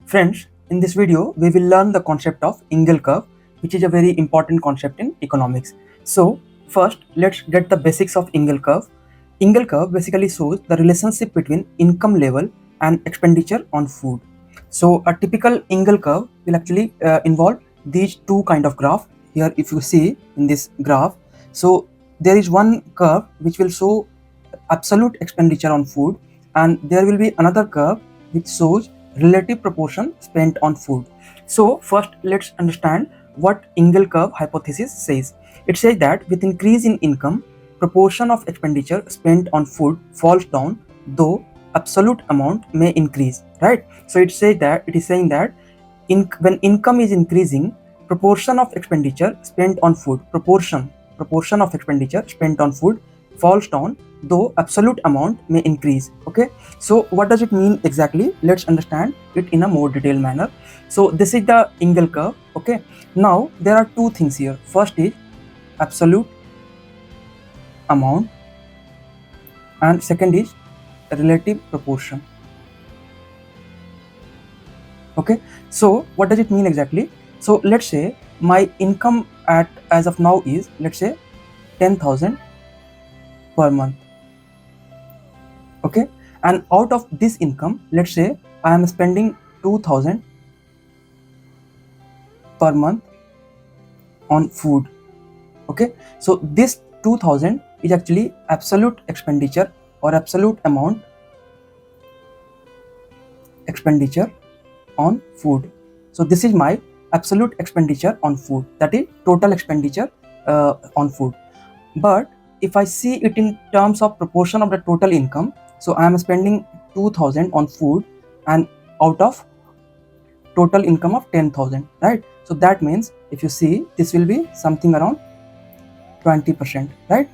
Friends, in this video, we will learn the concept of Engel curve, which is a very important concept in economics. So, first, let's get the basics of Engel curve. Engel curve basically shows the relationship between income level and expenditure on food. So, a typical Engel curve will actually involve these two kind of graph. Here, if you see in this graph, so there is one curve which will show absolute expenditure on food, and there will be another curve which shows relative proportion spent on food. So first let's understand what Engel curve hypothesis says. It says that with increase in income, proportion of expenditure spent on food falls down, though absolute amount may increase, right? So it says that it is saying that when income is increasing, proportion of expenditure spent on food, proportion of expenditure spent on food falls down, though absolute amount may increase. Okay, so what does it mean exactly? Let's understand it in a more detailed manner. So this is the Engel curve. Okay, now there are two things here. First is absolute amount, and second is relative proportion. Okay, so what does it mean exactly? So let's say my income as of now is, let's say, 10,000 per month. Okay, and out of this income, let's say I am spending 2,000 per month on food. Okay, so this 2,000 is actually absolute expenditure or absolute amount expenditure on food. So this is my absolute expenditure on food, that is total expenditure on food. But if I see it in terms of proportion of the total income, so I am spending 2,000 on food and out of total income of 10,000, right? So that means if you see, this will be something around 20%, right?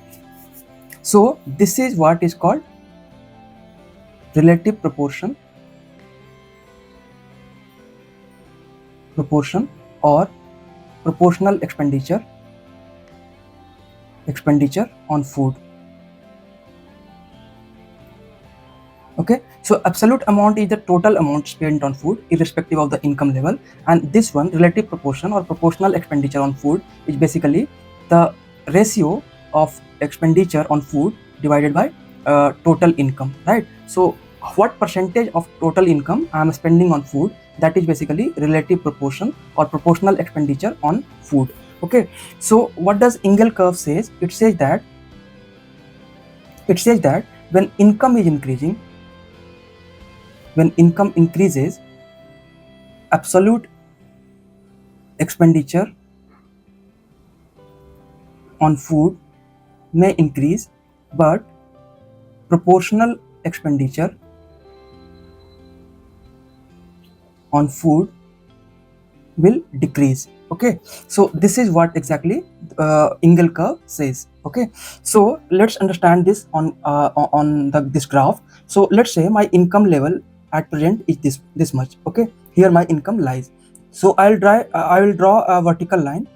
So this is what is called relative proportion or proportional expenditure on food. Okay, so absolute amount is the total amount spent on food irrespective of the income level, and this one, relative proportion or proportional expenditure on food, is basically the ratio of expenditure on food divided by total income, right? So what percentage of total income I am spending on food, that is basically relative proportion or proportional expenditure on food. Okay, so what does Engel curve says? It says that when income is increasing, when income increases, absolute expenditure on food may increase, but proportional expenditure on food will decrease. Okay, so this is what exactly Engel curve says. Okay, so let's understand this on this graph. So let's say my income level at present is this much. Okay, here my income lies. So I will draw a vertical line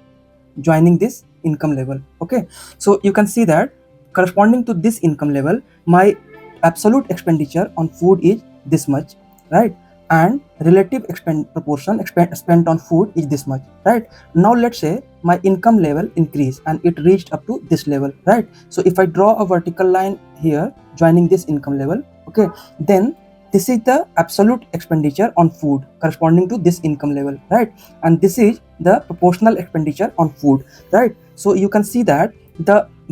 joining this income level. Okay, so you can see that corresponding to this income level, my absolute expenditure on food is this much, right? And relative proportion spent on food is this much, right? Now let's say my income level increased and it reached up to this level, right? So if I draw a vertical line here joining this income level, okay, then this is the absolute expenditure on food corresponding to this income level, right? And this is the proportional expenditure on food, right? So you can see that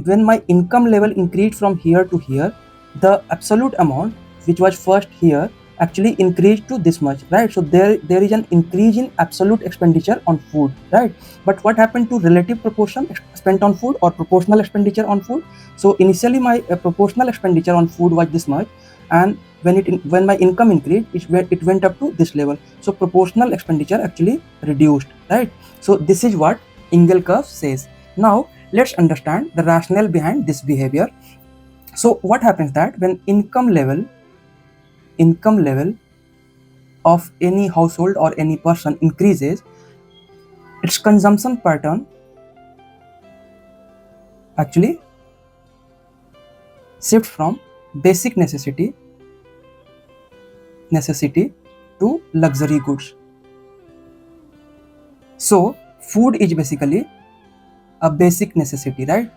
when my income level increased from here to here, the absolute amount which was first here actually increased to this much, right? So there is an increase in absolute expenditure on food, right? But what happened to relative proportion spent on food or proportional expenditure on food? So initially my proportional expenditure on food was this much, and when my income increased, it went up to this level. So proportional expenditure actually reduced, right? So this is what Engel curve says. Now let's understand the rationale behind this behavior. So what happens that when income level of any household or any person increases, its consumption pattern actually shifts from basic necessity to luxury goods. So food is basically a basic necessity, right?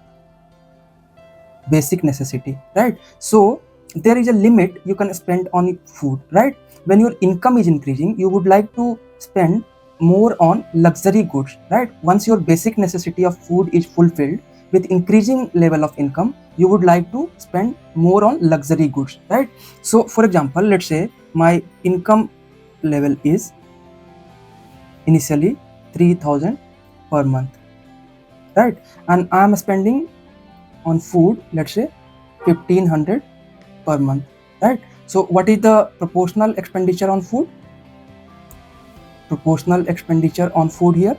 Basic necessity, right? So there is a limit you can spend on food, right? When your income is increasing, you would like to spend more on luxury goods, right? Once your basic necessity of food is fulfilled, with increasing level of income, you would like to spend more on luxury goods, right? So for example, let's say my income level is initially 3000 per month, right? And I am spending on food, let's say 1500 per month, right? So what is the proportional expenditure on food? Proportional expenditure on food here,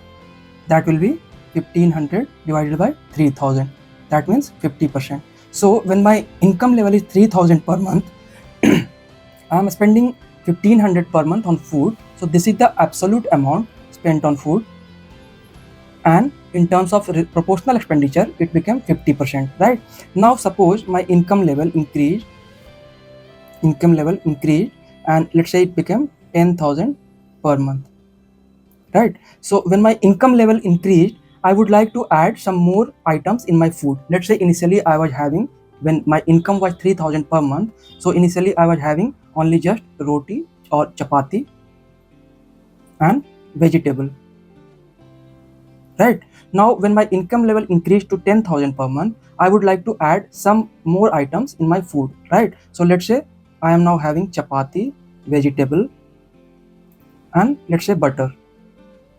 that will be 1500 divided by 3000, that means 50%. So when my income level is 3000 per month, I am spending 1500 per month on food. So this is the absolute amount spent on food, and in terms of proportional expenditure, it became 50%, right? Now suppose my income level increased, and let's say it became 10,000 per month, right? So when my income level increased, I would like to add some more items in my food. Let's say initially I was having, when my income was 3000 per month, so initially I was having only just roti or chapati and vegetable, right? Now when my income level increased to 10,000 per month, I would like to add some more items in my food, right? So let's say I am now having chapati, vegetable, and let's say butter,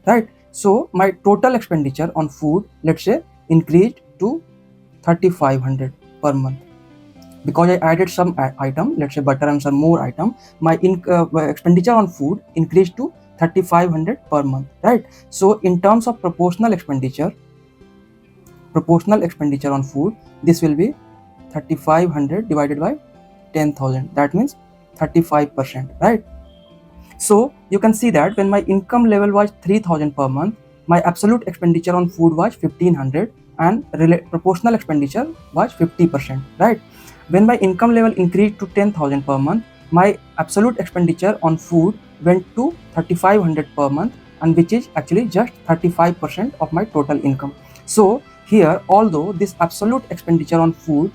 right? So my total expenditure on food, let's say, increased to 3500 per month, because I added some item, let's say butter and some more item. My expenditure on food increased to 3500 per month, right? So in terms of proportional expenditure on food, this will be 3500 divided by 10,000, that means 35%, right? So you can see that when my income level was 3000 per month, my absolute expenditure on food was 1500 and proportional expenditure was 50%, right? When my income level increased to 10,000 per month, my absolute expenditure on food went to 3500 per month, and which is actually just 35% of my total income. So here, although this absolute expenditure on food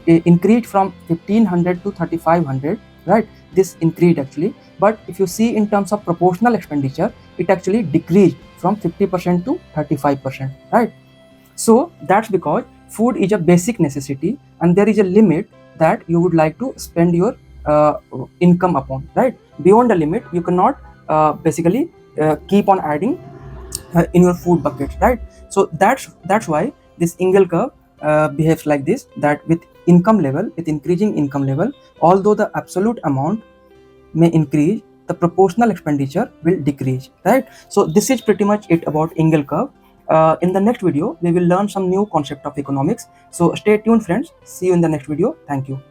increased from 1500 to 3500, right? This increased actually, but if you see in terms of proportional expenditure, it actually decreased from 50% to 35%, right? So that's because food is a basic necessity, and there is a limit that you would like to spend your income upon, right? Beyond the limit, you cannot basically keep on adding in your food bucket, right? So that's why this Engel curve behaves like this, that with increasing income level, although the absolute amount may increase, the proportional expenditure will decrease, right? So this is pretty much it about Engel curve. In the next video, we will learn some new concept of economics. So stay tuned, friends. See you in the next video. Thank you.